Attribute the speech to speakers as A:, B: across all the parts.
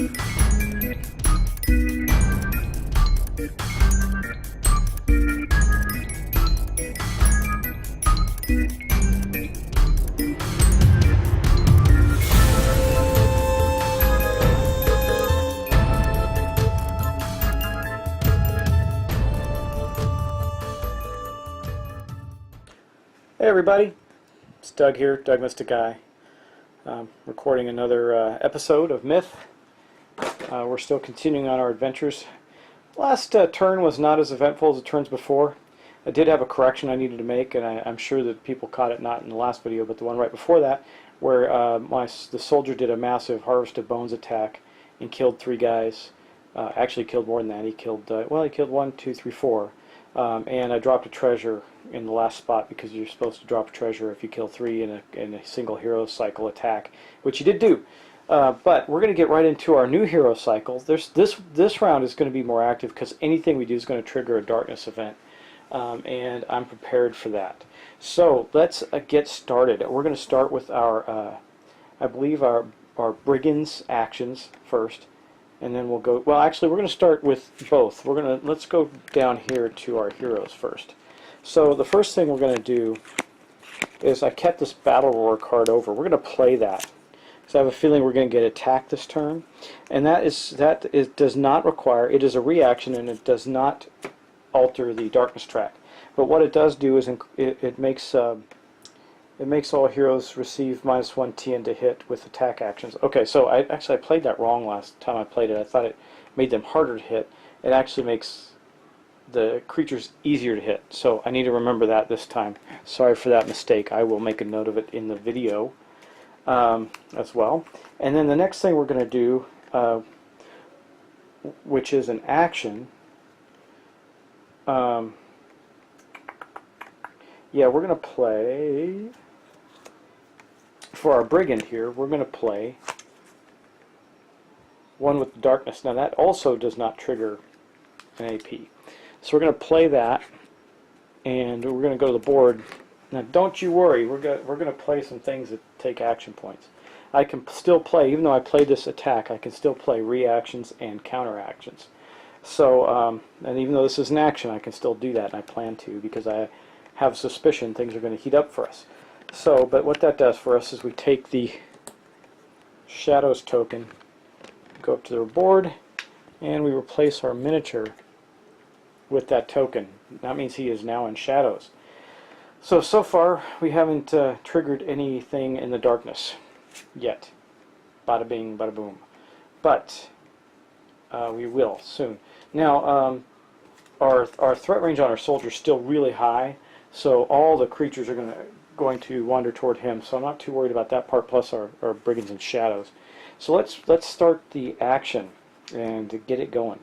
A: Hey everybody, it's Doug here, Doug Mystic Guy, recording another episode of Myth. We're still continuing on our adventures. Last turn was not as eventful as the turns before. I did have a correction I needed to make, and I'm sure that people caught it not in the last video, but the one right before that, where the soldier did a massive Harvest of Bones attack and killed 3 guys. Actually killed more than that. He killed, he killed 1, 2, 3, 4. And I dropped a treasure in the last spot because you're supposed to drop a treasure if you kill 3 in a single hero cycle attack, which you did do. But we're going to get right into our new hero cycle. This round is going to be more active because anything we do is going to trigger a darkness event, and I'm prepared for that. So let's get started. We're going to start with our, I believe our Brigand's actions first. And then we'll go, well actually we're going to start with both. Let's go down here to our heroes first. So the first thing we're going to do is I kept this Battle Roar card over. We're going to play that. So I have a feeling we're going to get attacked this turn. And does not require, it is a reaction and it does not alter the darkness track. But what it does do is it makes all heroes receive -1 TN to hit with attack actions. Okay, so I played that wrong last time I played it. I thought it made them harder to hit. It actually makes the creatures easier to hit. So I need to remember that this time. Sorry for that mistake. I will make a note of it in the video as well. And then the next thing we're going to do, which is an action, yeah, we're going to play... For our Brigand here, we're going to play one with the darkness. Now that also does not trigger an AP. So we're going to play that, and we're going to go to the board. Now don't you worry, we're going to play some things that take action points. I can still play, even though I played this attack, I can still play reactions and counteractions. So, and even though this is an action, I can still do that, and I plan to, because I have a suspicion things are going to heat up for us. So, but what that does for us is we take the Shadows token, go up to the board, and we replace our miniature with that token. That means he is now in Shadows. So far we haven't triggered anything in the darkness yet. Bada bing, bada boom. But we will soon. Now, our threat range on our soldier is still really high, so all the creatures are going to wander toward him, so I'm not too worried about that part, plus our Brigands and Shadows. So let's start the action and to get it going.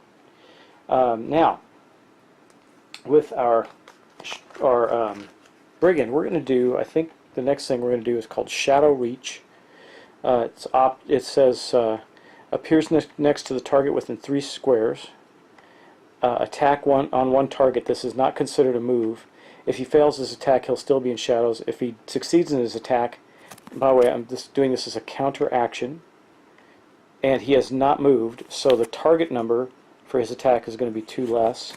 A: Now, with our Brigand, we're going to do, I think the next thing we're going to do is called Shadow Reach. It says appears next to the target within 3 squares. Attack on one target. This is not considered a move. If he fails his attack, he'll still be in Shadows. If he succeeds in his attack, by the way, I'm just doing this as a counter action, and he has not moved, so the target number for his attack is going to be 2 less.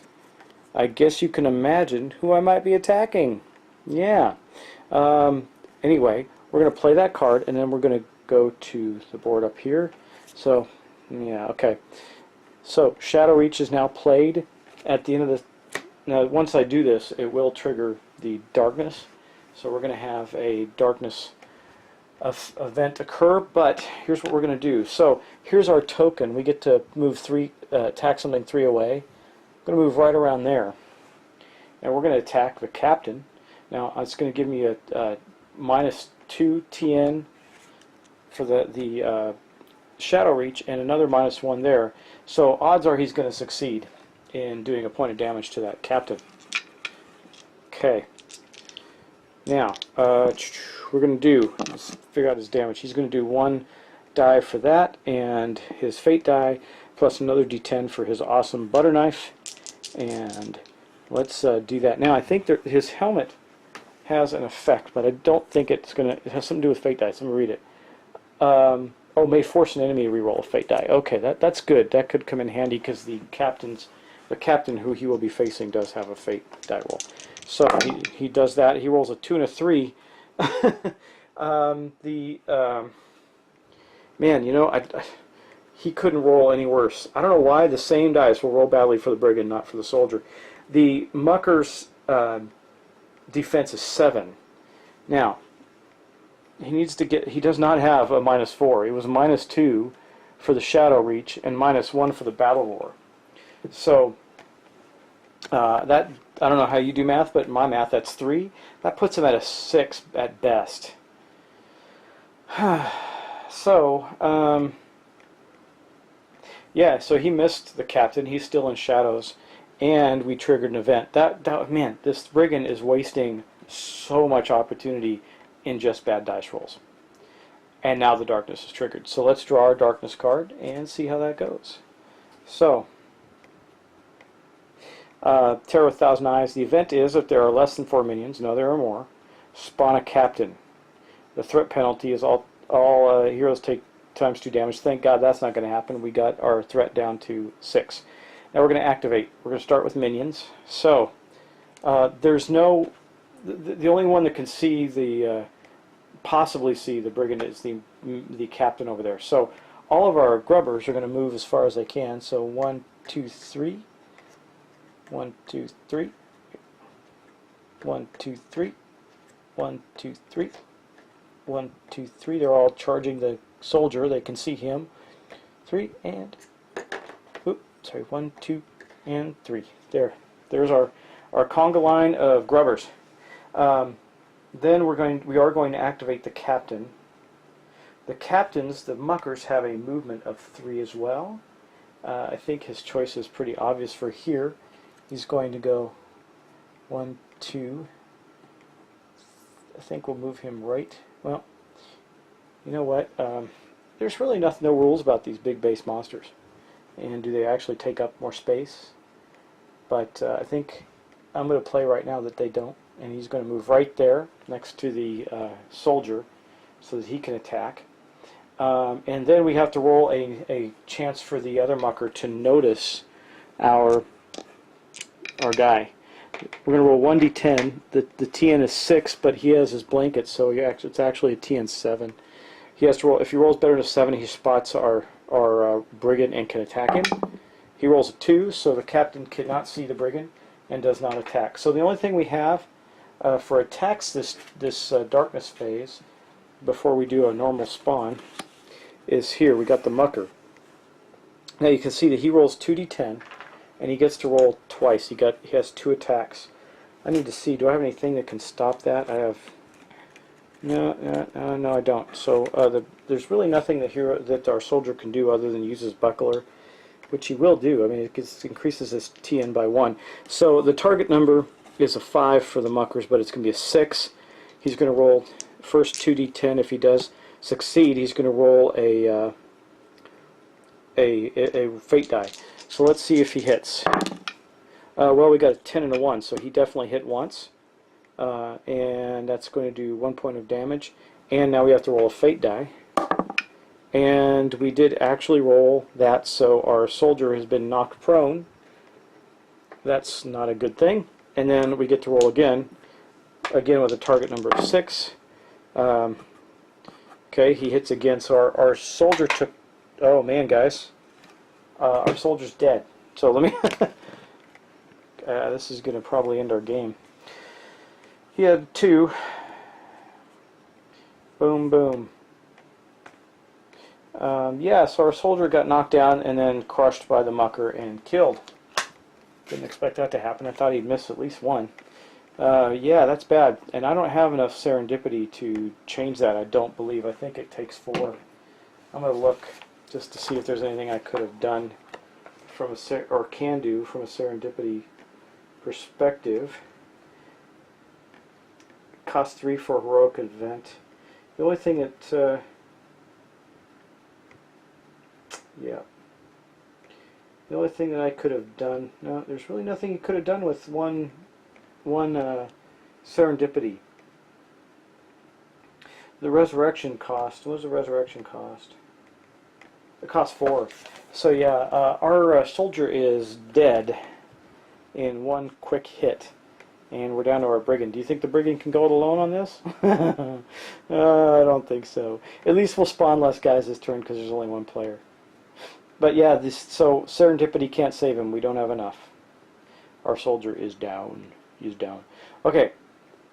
A: I guess you can imagine who I might be attacking. Yeah. Anyway, we're going to play that card, and then we're going to go to the board up here. So, yeah, okay. So, Shadow Reach is now played. At the end of the... Now, once I do this, it will trigger the darkness. So we're going to have a darkness event occur, but here's what we're going to do. So here's our token. We get to move attack something 3 away. I'm going to move right around there. And we're going to attack the captain. Now, it's going to give me a -2 TN for the Shadow Reach and another -1 there. So odds are he's going to succeed in doing a point of damage to that captain. Okay. Now, we're going to do, let's figure out his damage. He's going to do 1 die for that, and his fate die, plus another d10 for his awesome butter knife. And let's do that. Now, I think his helmet has an effect, but I don't think it's going to, it has something to do with fate dice. Let me read it. Oh, may force an enemy to reroll a fate die. Okay, that's good. That could come in handy because the captain who he will be facing does have a fate die roll. So he does that. He rolls a 2 and a 3. Man, you know, he couldn't roll any worse. I don't know why the same dice will roll badly for the Brigand, not for the soldier. The Mucker's defense is 7. Now, he does not have a -4. It was -2 for the Shadow Reach and -1 for the Battle Roar. So, that, I don't know how you do math, but in my math that's 3. That puts him at a 6 at best. So, yeah, so he missed the captain. He's still in shadows, and we triggered an event. Man, this Brigand is wasting so much opportunity in just bad dice rolls. And now the darkness is triggered. So let's draw our darkness card and see how that goes. So, Terror with Thousand Eyes. The event is if there are less than 4 minions, no, there are more, spawn a captain. The threat penalty is all heroes take ×2 damage. Thank God that's not going to happen. We got our threat down to 6. Now we're going to activate. We're going to start with minions. So there's no. The only one that can see possibly see the Brigand is the captain over there. So all of our grubbers are going to move as far as they can. So 1, 2, 3. 1, 2, 3. 1, 2, 3. 1, 2, 3. 1, 2, 3. They're all charging the soldier. They can see him. 3 and 1, 2, and 3. There's our conga line of grubbers. Then we are going to activate the captain. The captains, the muckers, have a movement of 3 as well. I think his choice is pretty obvious for here. He's going to go 1, 2. I think we'll move him right. Well, you know what? There's really no rules about these big base monsters. And do they actually take up more space? But I think I'm going to play right now that they don't. And he's going to move right there next to the soldier so that he can attack. And then we have to roll a chance for the other mucker to notice our guy. We're going to roll 1d10. The TN is 6, but he has his blanket, so it's actually a TN 7. He has to roll. If he rolls better than a 7, he spots our Brigand and can attack him. He rolls a 2, so the captain cannot see the Brigand and does not attack. So the only thing we have for attacks this darkness phase, before we do a normal spawn, is here. We got the mucker. Now you can see that he rolls 2d10, and he gets to roll twice. He has 2 attacks. I need to see. Do I have anything that can stop that? I have. No, I don't. So there's really nothing that our soldier can do other than use his buckler, which he will do. I mean, it increases his TN by 1. So the target number is a 5 for the muckers, but it's going to be a 6. He's going to roll first 2d10. If he does succeed, he's going to roll a fate die. So let's see if he hits. Well, we got a 10 and a 1, so he definitely hit once. And that's going to do 1 point of damage. And now we have to roll a fate die. And we did actually roll that, so our soldier has been knocked prone. That's not a good thing. And then we get to roll again with a target number of 6. Okay, he hits again, so our soldier took... Oh man, guys. Our soldier's dead. So let me... this is going to probably end our game. He had 2. Boom, boom. Yeah, so our soldier got knocked down and then crushed by the mucker and killed. Didn't expect that to happen. I thought he'd miss at least 1. Yeah, that's bad. And I don't have enough serendipity to change that, I don't believe. I think it takes 4. I'm going to look just to see if there's anything I could have done from or can do from a serendipity perspective. Cost 3 for a heroic event. The only thing that the only thing that I could have done, no, there's really nothing you could have done with one serendipity. The resurrection cost, what was the resurrection cost? It costs 4. So yeah, our soldier is dead in one quick hit, and we're down to our brigand. Do you think the brigand can go it alone on this? I don't think so. At least we'll spawn less guys this turn because there's only one player. But yeah, so serendipity can't save him. We don't have enough. Our soldier is down. He's down. Okay,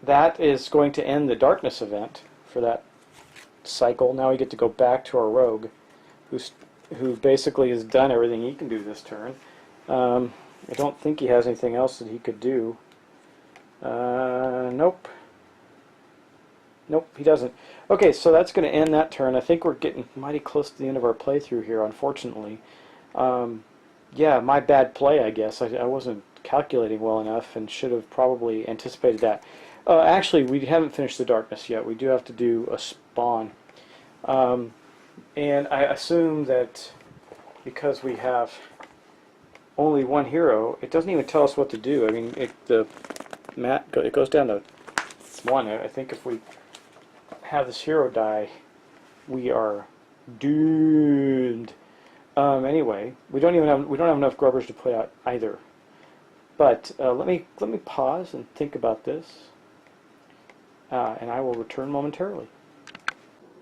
A: that is going to end the darkness event for that cycle. Now we get to go back to our rogue, who basically has done everything he can do this turn. I don't think he has anything else that he could do. Nope. Nope, he doesn't. Okay, so that's going to end that turn. I think we're getting mighty close to the end of our playthrough here, unfortunately. Yeah, my bad play, I guess. I wasn't calculating well enough and should have probably anticipated that. Actually, we haven't finished the darkness yet. We do have to do a spawn. And I assume that because we have only one hero, it doesn't even tell us what to do. I mean, it goes down to 1. I think if we have this hero die, we are doomed. Anyway, we don't have enough grubbers to put out either. But let me pause and think about this, and I will return momentarily.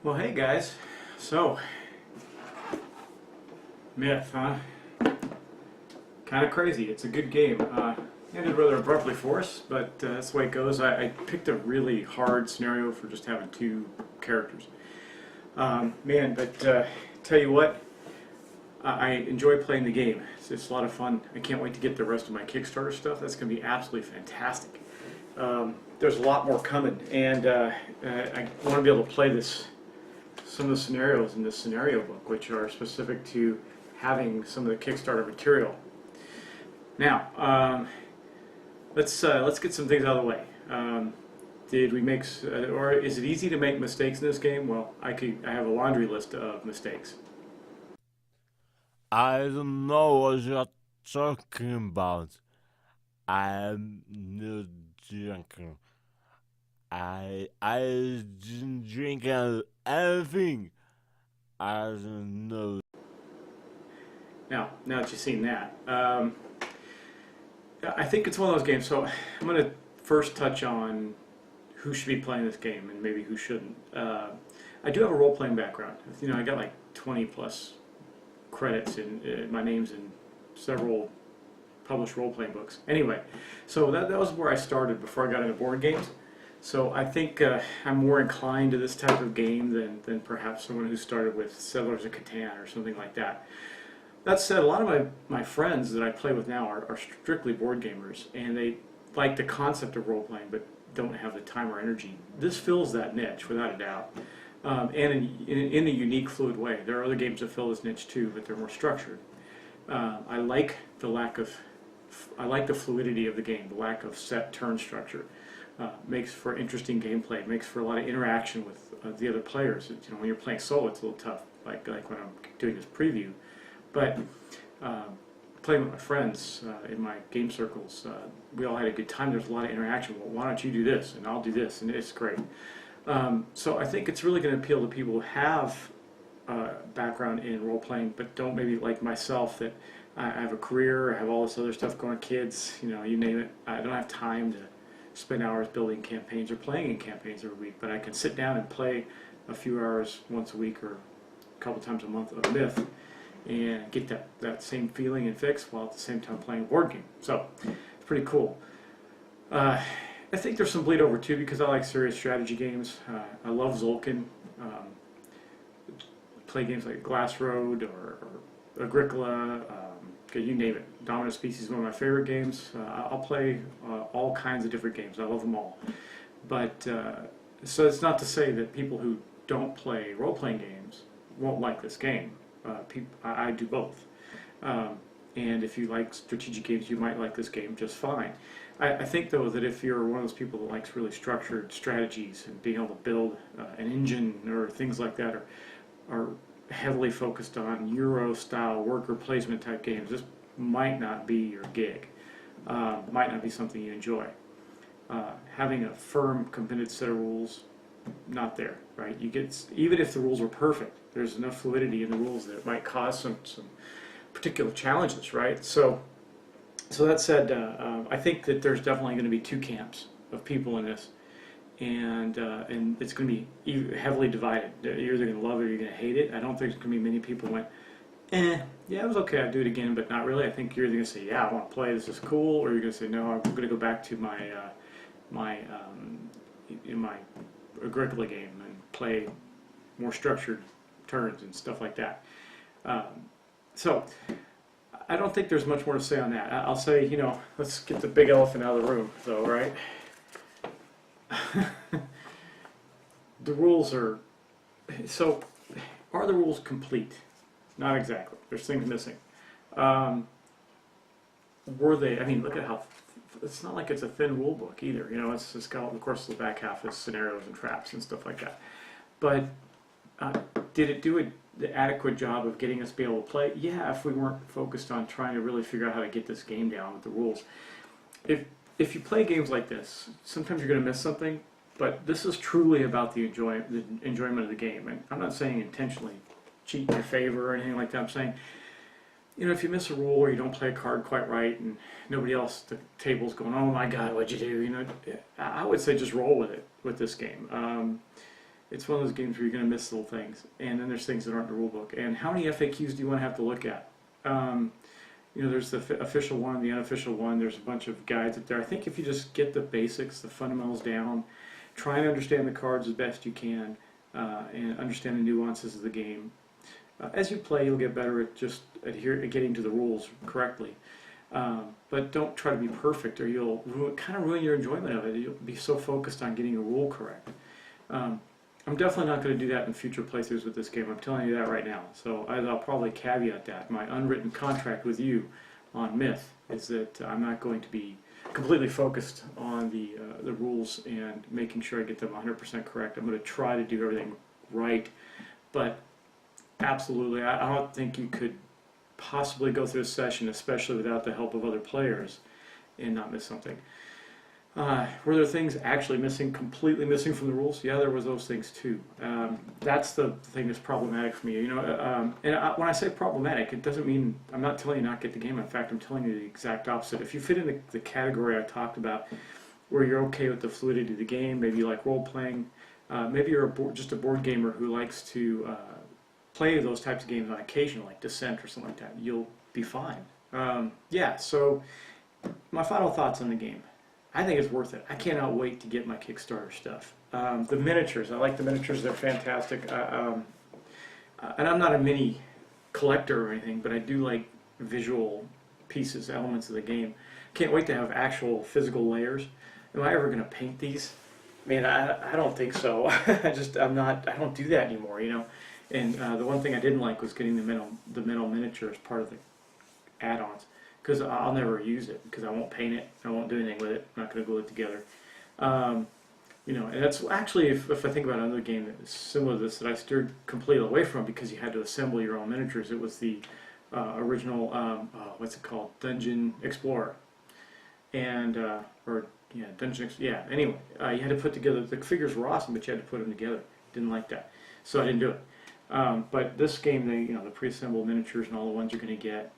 A: Well, hey guys, so Myth, huh? Kind of crazy. It's a good game. Ended rather abruptly for us, but that's the way it goes. I picked a really hard scenario for just having 2 characters. Man, but tell you what, I enjoy playing the game. It's a lot of fun. I can't wait to get the rest of my Kickstarter stuff. That's going to be absolutely fantastic. There's a lot more coming, and I want to be able to play some of the scenarios in this scenario book, which are specific to having some of the Kickstarter material. Now, let's get some things out of the way. Did we make, or is it easy to make mistakes in this game? Well, I have a laundry list of mistakes.
B: I don't know what you're talking about. I'm not drinking. I didn't drink anything. I don't know.
A: Now that you've seen that, I think it's one of those games. So I'm going to first touch on who should be playing this game and maybe who shouldn't. I do have a role-playing background. You know, I got like 20 plus credits in my name's in several published role-playing books. Anyway, so that was where I started before I got into board games. So I think I'm more inclined to this type of game than perhaps someone who started with Settlers of Catan or something like that. That said, a lot of my friends that I play with now are strictly board gamers, and they like the concept of role-playing but don't have the time or energy. This fills that niche, without a doubt, and in a unique, fluid way. There are other games that fill this niche too, but they're more structured. I like the fluidity of the game, the lack of set turn structure. Makes for interesting gameplay. Makes for a lot of interaction with the other players. You know, when you're playing solo, it's a little tough, like when I'm doing this preview. But playing with my friends in my game circles, we all had a good time. There's a lot of interaction. Well, why don't you do this, and I'll do this, and it's great. So I think it's really going to appeal to people who have background in role-playing, but don't maybe like myself, that I have a career, I have all this other stuff going, kids, you know, you name it. I don't have time to spend hours building campaigns or playing in campaigns every week, but I can sit down and play a few hours once a week or a couple times a month of Myth and get that same feeling and fix while at the same time playing a board game. So it's pretty cool. I think there's some bleed over too, because I like serious strategy games. I love Zolkin. Play games like Glass Road or Agricola. You name it. Dominant Species is one of my favorite games. I'll play all kinds of different games. I love them all. But so it's not to say that people who don't play role-playing games won't like this game. I do both. And if you like strategic games, you might like this game just fine. I think, though, that if you're one of those people that likes really structured strategies and being able to build an engine or things like that, are heavily focused on Euro-style worker placement type games, this might not be your gig. Might not be something you enjoy. Having a firm, committed set of rules not there, right? Even if the rules were perfect, there's enough fluidity in the rules that it might cause some particular challenges, right? So that said, I think that there's definitely going to be two camps of people in this, and it's going to be heavily divided. You're either going to love it or you're going to hate it. I don't think there's going to be many people who went, yeah, it was okay, I'd do it again, but not really. I think you're either going to say, yeah, I want to play, this is cool, or you're going to say, no, I'm going to go back to my Agricola game and play more structured turns and stuff like that. So I don't think there's much more to say on that. I'll say, let's get the big elephant out of the room, though, right? The rules are... So, are the rules complete? Not exactly. There's things missing. Were they... I mean, look at how... It's not like it's a thin rule book either. It's got, of course, the back half is scenarios and traps and stuff like that. But did it do the adequate job of getting us to be able to play? Yeah, if we weren't focused on trying to really figure out how to get this game down with the rules. If you play games like this, sometimes you're going to miss something, but this is truly about the enjoyment of the game. And I'm not saying intentionally cheat in your favor or anything like that. I'm saying, if you miss a rule or you don't play a card quite right and nobody else at the table's going, oh my God, what'd you do? I would say just roll with it with this game. It's one of those games where you're going to miss little things, and then there's things that aren't in the rule book. And how many FAQs do you want to have to look at? There's the official one, the unofficial one. There's a bunch of guides up there. I think if you just get the basics, the fundamentals down, try and understand the cards as best you can, and understand the nuances of the game. As you play, you'll get better at just getting to the rules correctly. But don't try to be perfect, or you'll kind of ruin your enjoyment of it. You'll be so focused on getting a rule correct. I'm definitely not going to do that in future playthroughs with this game. I'm telling you that right now. So I'll probably caveat that. My unwritten contract with you on Myth is that I'm not going to be completely focused on the rules and making sure I get them 100% correct. I'm going to try to do everything right, but absolutely, I don't think you could possibly go through a session, especially without the help of other players, and not miss something. Were there things actually completely missing from the rules? Yeah, there was those things too. That's the thing that's problematic for me. When I say problematic, it doesn't mean I'm not telling you not to get the game. In fact, I'm telling you the exact opposite. If you fit in the category I talked about, where you're okay with the fluidity of the game, maybe you like role playing, maybe you're just a board gamer who likes to play those types of games on occasion, like Descent or something like that, you'll be fine. Yeah. So my final thoughts on the game. I think it's worth it. I cannot wait to get my Kickstarter stuff. The miniatures, I like the miniatures, they're fantastic. And I'm not a mini collector or anything, but I do like visual pieces, elements of the game. Can't wait to have actual physical layers. Am I ever going to paint these? Man, I don't think so. I don't do that anymore, And the one thing I didn't like was getting the metal miniature as part of the add-ons, because I'll never use it, because I won't paint it, I won't do anything with it, I'm not going to glue it together. And that's actually, if I think about another game that is similar to this that I steered completely away from because you had to assemble your own miniatures, it was the original, what's it called, Dungeon Explorer. And, anyway, you had to put together, the figures were awesome, but you had to put them together. Didn't like that, so I didn't do it. But this game, the pre-assembled miniatures and all the ones you're going to get,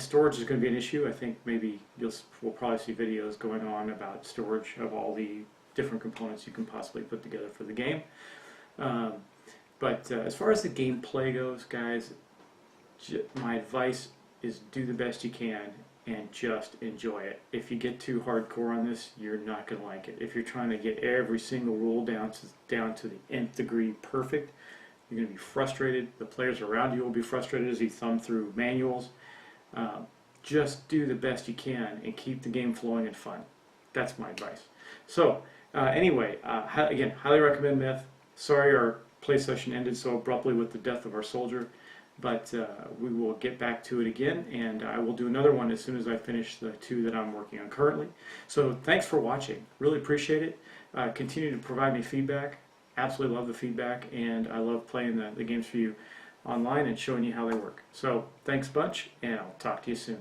A: storage is going to be an issue. I think maybe we'll probably see videos going on about storage of all the different components you can possibly put together for the game. But as far as the gameplay goes, guys, my advice is do the best you can and just enjoy it. If you get too hardcore on this, you're not going to like it. If you're trying to get every single rule down to the nth degree perfect, you're going to be frustrated. The players around you will be frustrated as you thumb through manuals. Just do the best you can and keep the game flowing and fun. That's my advice. So, anyway, again, highly recommend Myth. Sorry our play session ended so abruptly with the death of our soldier, but we will get back to it again, and I will do another one as soon as I finish the two that I'm working on currently. So, thanks for watching. Really appreciate it. Continue to provide me feedback. Absolutely love the feedback, and I love playing the games for you online and showing you how they work. So thanks a bunch, and I'll talk to you soon.